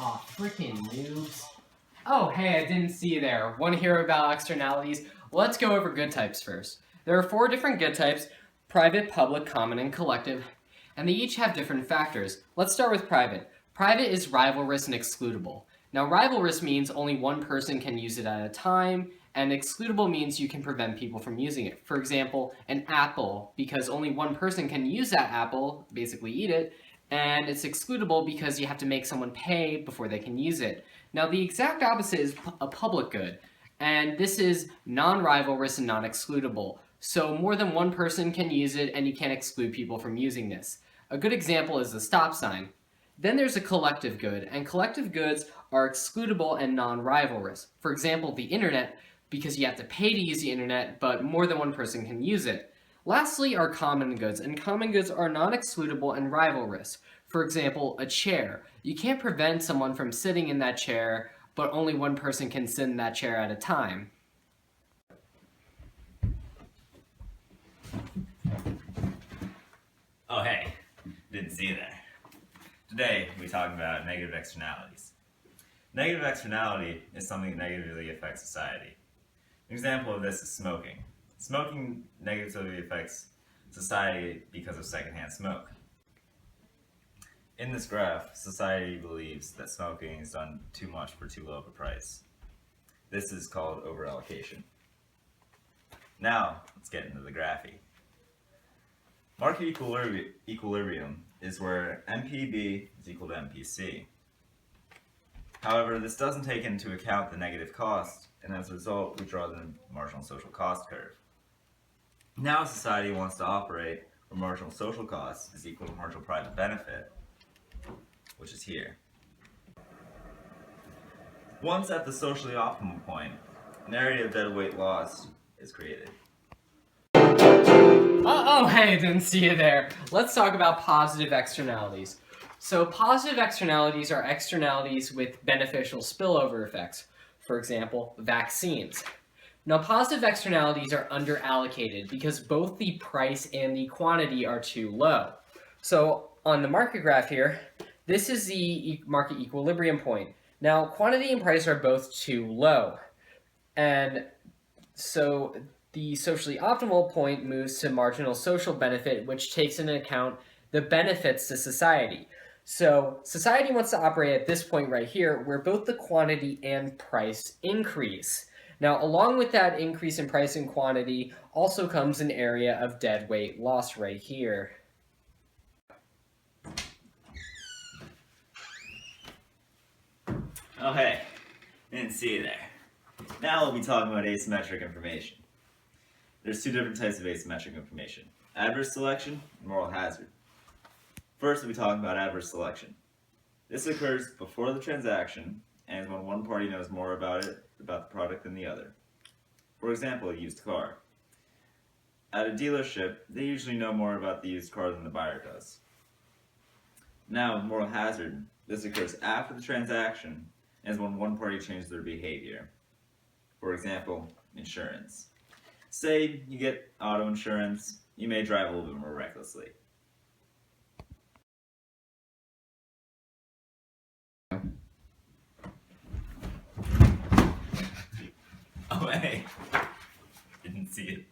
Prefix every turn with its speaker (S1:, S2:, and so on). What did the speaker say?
S1: Aw, freaking noobs. Oh, hey, I didn't see you there. Want to hear about externalities? Let's go over good types first. There are 4 different good types: private, public, common, and collective. And they each have different factors. Let's start with private. Private is rivalrous and excludable. Now, rivalrous means only one person can use it at a time, and excludable means you can prevent people from using it. For example, an apple, because only one person can use that apple, basically eat it, and it's excludable because you have to make someone pay before they can use it. Now, the exact opposite is a public good, and this is non-rivalrous and non-excludable. So more than one person can use it, and you can't exclude people from using this. A good example is the stop sign. Then there's a collective good, and collective goods are excludable and non-rivalrous. For example, the internet, because you have to pay to use the internet, but more than one person can use it. Lastly are common goods, and common goods are non-excludable and rivalrous. For example, a chair. You can't prevent someone from sitting in that chair, but only one person can sit in that chair at a time.
S2: Oh hey, didn't see you there. Today we talk about negative externalities. Negative externality is something that negatively affects society. An example of this is smoking. Smoking negatively affects society because of secondhand smoke. In this graph, society believes that smoking is done too much for too low of a price. This is called overallocation. Now, let's get into the graphy. Market equilibrium is where MPB is equal to MPC. However, this doesn't take into account the negative cost, and as a result, we draw the marginal social cost curve. Now society wants to operate where marginal social cost is equal to marginal private benefit, which is here. Once at the socially optimal point, an area of deadweight loss is created.
S1: Oh, hey, didn't see you there. Let's talk about positive externalities. So positive externalities are externalities with beneficial spillover effects. For example, vaccines. Now, positive externalities are underallocated because both the price and the quantity are too low. So on the market graph here, this is the market equilibrium point. Now, quantity and price are both too low. And so the socially optimal point moves to marginal social benefit, which takes into account the benefits to society. So society wants to operate at this point right here where both the quantity and price increase. Now, along with that increase in price and quantity also comes an area of deadweight loss right here.
S2: Oh hey, didn't see you there. Now we'll be talking about asymmetric information. There's 2 different types of asymmetric information: adverse selection and moral hazard. First, we'll be talking about adverse selection. This occurs before the transaction and is when one party knows more about the product than the other. For example, a used car. At a dealership, they usually know more about the used car than the buyer does. Now, with moral hazard, this occurs after the transaction and is when one party changes their behavior. For example, insurance. Say you get auto insurance, you may drive a little bit more recklessly. Oh hey, didn't see it.